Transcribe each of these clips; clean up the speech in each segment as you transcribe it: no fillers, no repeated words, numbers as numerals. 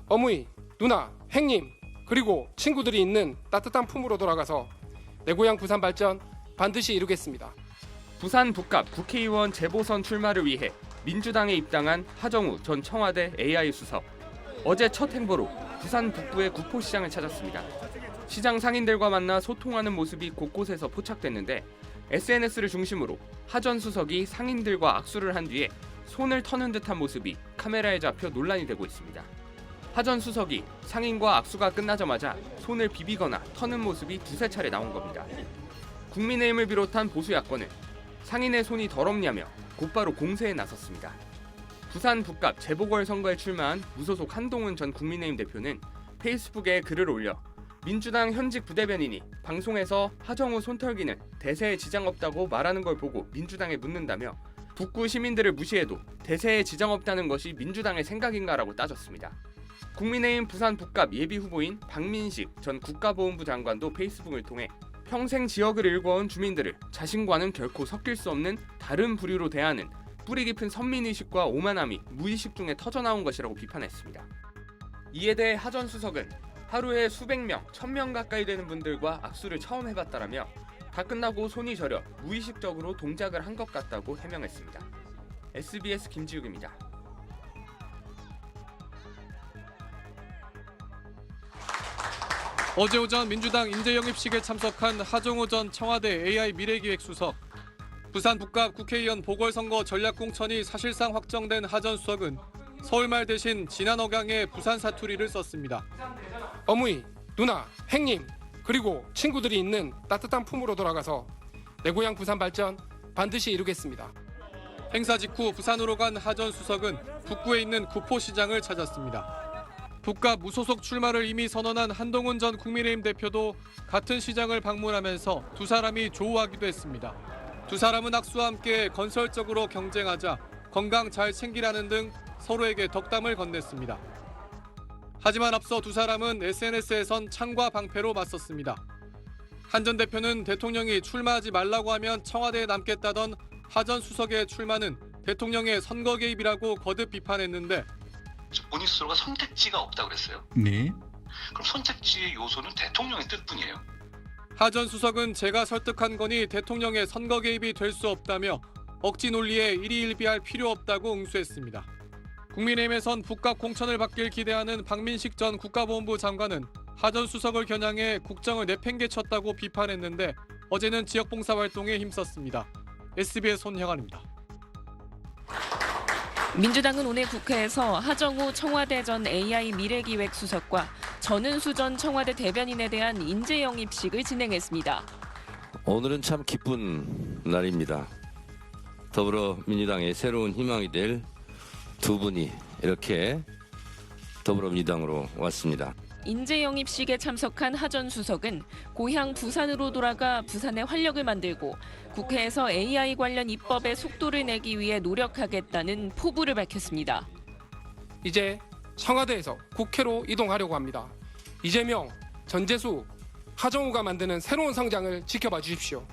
어머니, 누나, 형님, 그리고 친구들이 있는 따뜻한 품으로 돌아가서 내 고향 부산 발전 반드시 이루겠습니다. 부산 북갑 국회의원 재보선 출마를 위해 민주당에 입당한 하정우 전 청와대 AI 수석. 어제 첫 행보로 부산 북부의 구포시장을 찾았습니다. 시장 상인들과 만나 소통하는 모습이 곳곳에서 포착됐는데 SNS를 중심으로 하 전 수석이 상인들과 악수를 한 뒤에 손을 터는 듯한 모습이 카메라에 잡혀 논란이 되고 있습니다. 하 전 수석이 상인과 악수가 끝나자마자 손을 비비거나 터는 모습이 두세 차례 나온 겁니다. 국민의힘을 비롯한 보수 야권은 상인의 손이 더럽냐며 곧바로 공세에 나섰습니다. 부산 북갑 재보궐선거에 출마한 무소속 한동훈 전 국민의힘 대표는 페이스북에 글을 올려 민주당 현직 부대변인이 방송에서 하정우 손털기는 대세에 지장 없다고 말하는 걸 보고 민주당에 묻는다며 북구 시민들을 무시해도 대세에 지장 없다는 것이 민주당의 생각인가라고 따졌습니다. 국민의힘 부산 북갑 예비후보인 박민식 전 국가보훈부 장관도 페이스북을 통해 평생 지역을 일궈온 주민들을 자신과는 결코 섞일 수 없는 다른 부류로 대하는 뿌리 깊은 선민의식과 오만함이 무의식 중에 터져나온 것이라고 비판했습니다. 이에 대해 하 전 수석은 하루에 수백 명, 1000명 가까이 되는 분들과 악수를 처음 해봤다라며 다 끝나고 손이 저려 무의식적으로 동작을 한 것 같다고 해명했습니다. SBS 김지욱입니다. 어제 오전 민주당 인재 영입식에 참석한 하정우 전 청와대 AI 미래기획수석. 부산 북갑 국회의원 보궐선거 전략공천이 사실상 확정된 하 전 수석은 서울말 대신 진안 억양의 부산 사투리를 썼습니다. 어머니, 누나, 형님, 그리고 친구들이 있는 따뜻한 품으로 돌아가서 내 고향 부산 발전 반드시 이루겠습니다. 행사 직후 부산으로 간 하 전 수석은 북구에 있는 구포시장을 찾았습니다. 북갑 무소속 출마를 이미 선언한 한동훈 전 국민의힘 대표도 같은 시장을 방문하면서 두 사람이 조우하기도 했습니다. 두 사람은 악수와 함께 건설적으로 경쟁하자 건강 잘 챙기라는 등 서로에게 덕담을 건넸습니다. 하지만 앞서 두 사람은 SNS에선 창과 방패로 맞섰습니다. 한 전 대표는 대통령이 출마하지 말라고 하면 청와대에 남겠다던 하 전 수석의 출마는 대통령의 선거 개입이라고 거듭 비판했는데 본인 스스로가 선택지가 없다고 그랬어요. 네. 그럼 선택지의 요소는 대통령의 뜻뿐이에요. 하 전 수석은 제가 설득한 거니 대통령의 선거 개입이 될 수 없다며 억지 논리에 일희일비할 필요 없다고 응수했습니다. 국민의힘에선 북갑 공천을 받길 기대하는 박민식 전 국가보훈부 장관은 하 전 수석을 겨냥해 국정을 내팽개쳤다고 비판했는데 어제는 지역 봉사 활동에 힘썼습니다. SBS 손형환입니다. 민주당은 오늘 국회에서 하정우 청와대 전 AI 미래기획수석과 전은수 전 청와대 대변인에 대한 인재 영입식을 진행했습니다. 오늘은 참 기쁜 날입니다. 더불어민주당의 새로운 희망이 될 두 분이 이렇게 더불어민주당으로 왔습니다. 인재 영입식에 참석한 하 전 수석은 고향 부산으로 돌아가 부산의 활력을 만들고 국회에서 AI 관련 입법에 속도를 내기 위해 노력하겠다는 포부를 밝혔습니다. 이제 청와대에서 국회로 이동하려고 합니다. 이재명, 전재수, 하정우가 만드는 새로운 성장을 지켜봐 주십시오.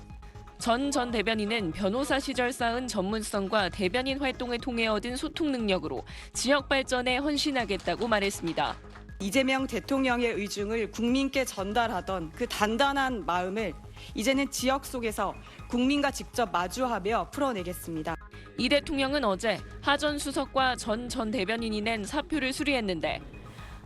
전 대변인은 변호사 시절 쌓은 전문성과 대변인 활동을 통해 얻은 소통 능력으로 지역 발전에 헌신하겠다고 말했습니다. 이재명 대통령의 의중을 국민께 전달하던 그 단단한 마음을 이제는 지역 속에서 국민과 직접 마주하며 풀어내겠습니다. 이 대통령은 어제 하 전 수석과 전 대변인이 낸 사표를 수리했는데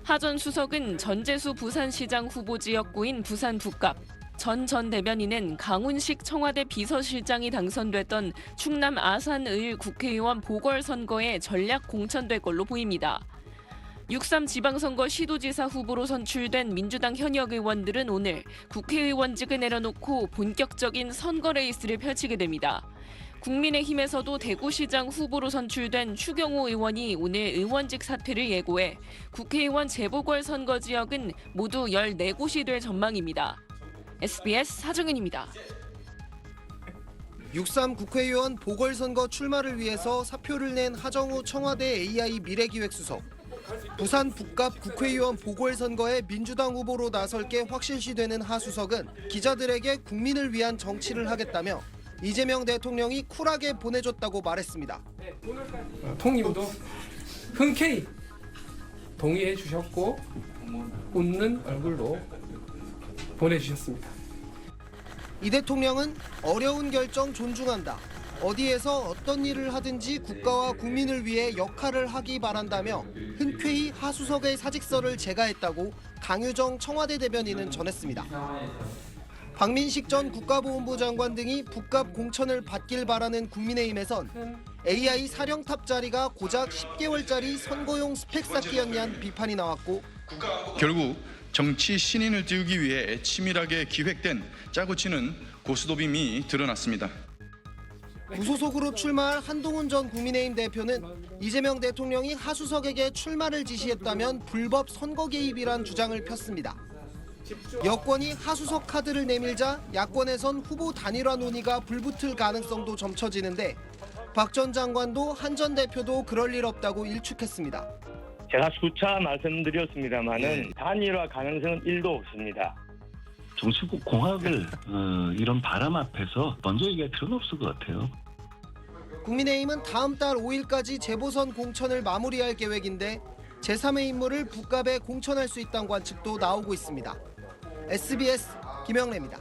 하 전 수석은 전재수 부산시장 후보 지역구인 부산 북갑, 전 대변인은 강훈식 청와대 비서실장이 당선됐던 충남 아산을 국회의원 보궐선거에 전략 공천될 걸로 보입니다. 6.3 지방선거 시도지사 후보로 선출된 민주당 현역 의원들은 오늘 국회의원직을 내려놓고 본격적인 선거 레이스를 펼치게 됩니다. 국민의힘에서도 대구시장 후보로 선출된 추경호 의원이 오늘 의원직 사퇴를 예고해 국회의원 재보궐선거 지역은 모두 14곳이 될 전망입니다. SBS 하정은입니다. 6.3 국회의원 보궐선거 출마를 위해서 사표를 낸 하정우 청와대 AI 미래기획수석. 부산 북갑 국회의원 보궐선거에 민주당 후보로 나설 게 확실시되는 하 수석은 기자들에게 국민을 위한 정치를 하겠다며 이재명 대통령이 쿨하게 보내줬다고 말했습니다. 통일도 흔쾌히 동의해 주셨고 웃는 얼굴로 보내주셨습니다. 이 대통령은 어려운 결정 존중한다. 어디에서 어떤 일을 하든지 국가와 국민을 위해 역할을 하기 바란다며 흔쾌히 하수석의 사직서를 제가했다고 강유정 청와대 대변인은 전했습니다. 박민식 전 국가보훈부 장관 등이 북값 공천을 받길 바라는 국민의힘에선 AI 사령탑 자리가 고작 10개월짜리 선거용 스펙 쌓기였냐는 비판이 나왔고 결국 정치 신인을 띄우기 위해 치밀하게 기획된 짜고 치는 고스톱임이 드러났습니다. 무소속으로 출마할 한동훈 전 국민의힘 대표는 이재명 대통령이 하수석에게 출마를 지시했다면 불법 선거 개입이란 주장을 폈습니다. 여권이 하수석 카드를 내밀자 야권에선 후보 단일화 논의가 불붙을 가능성도 점쳐지는데 박 전 장관도 한 전 대표도 그럴 일 없다고 일축했습니다. 제가 수차 말씀드렸습니다마는 단일화 가능성은 1도 없습니다. 정치국 공학을 이런 바람 앞에서 먼저 얘기할 필요는 없을 것 같아요. 국민의힘은 다음 달 5일까지 재보선 공천을 마무리할 계획인데 제3의 인물을 북갑에 공천할 수 있다는 관측도 나오고 있습니다. SBS 김영래입니다.